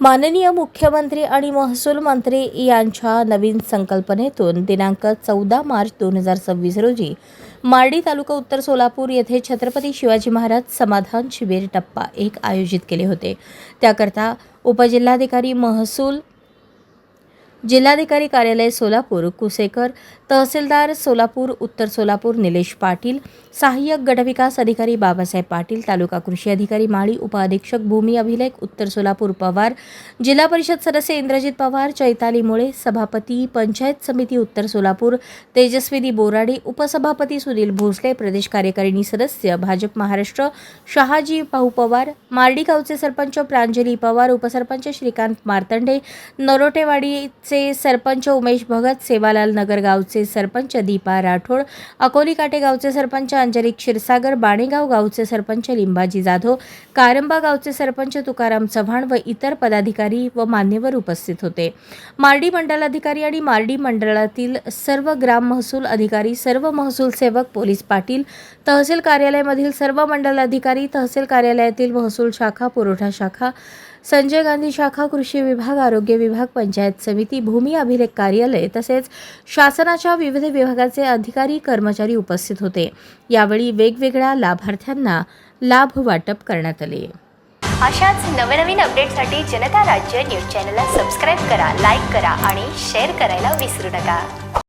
माननीय मुख्यमंत्री आणि महसूल मंत्री यांच्या नवीन संकल्पनेतून दिनांक 14 मार्च 2026 रोजी मार्डी तालुका उत्तर सोलापूर येथे छत्रपती शिवाजी महाराज समाधान शिबिर टप्पा 1 आयोजित केले होते। त्याकरता उपजिल्हाधिकारी महसूल, जिल्हाधिकारी कार्यालय सोलापूर कुसेकर, तहसीलदार सोलापूर उत्तर सोलापूर निलेश पाटील, सहाय्यक गटविकास अधिकारी बाबासाहेब पाटील, तालुका कृषी अधिकारी माळी, उपअधीक्षक भूमी अभिलेख उत्तर सोलापूर पवार, जिल्हा परिषद सदस्य इंद्रजित पवार, चैताली मुळे, सभापती पंचायत समिती उत्तर सोलापूर तेजस्विनी बोराडे, उपसभापती सुनील भोसले, प्रदेश कार्यकारिणी सदस्य भाजप महाराष्ट्र शहाजी भाऊ पवार, मार्डी गावचे सरपंच प्रांजली पवार, उपसरपंच श्रीकांत मार्तंडे, नरोटेवाडीचे सरपंच उमेश भगत, सेवालाल नगर गावचे सरपंच दीपा राठोड, अकोली काटे गावचे सरपंच अंजली क्षीरसागर, बाणेगाव गावचे सरपंच लिंबाजी जाधव, कारंबा गावचे सरपंच तुकाराम चव्हाण व इतर पदाधिकारी व मान्यवर उपस्थित होते। मार्डी मंडलाधिकारी आणि मार्डी मंडळातील सर्व ग्राम महसूल अधिकारी, सर्व महसूल सेवक, पोलीस पाटील, तहसील कार्यालयामधील सर्व मंडलाधिकारी, तहसील कार्यालयातील महसूल शाखा, पुरवठा शाखा, संजय गांधी शाखा, कृषी विभाग, आरोग्य विभाग, पंचायत समिती, भूमी अभिलेख कार्यालय तसेच शासनाच्या विविध विभागाचे अधिकारी कर्मचारी उपस्थित होते। यावेळी वेगवेगळ्या लाभार्थ्यांना लाभ वाटप करण्यात आले। अशाच नवनवीन अपडेटसाठी जनता राज्य न्यूज चॅनलला सबस्क्राईब करा, लाईक करा आणि शेअर करायला विसरू नका।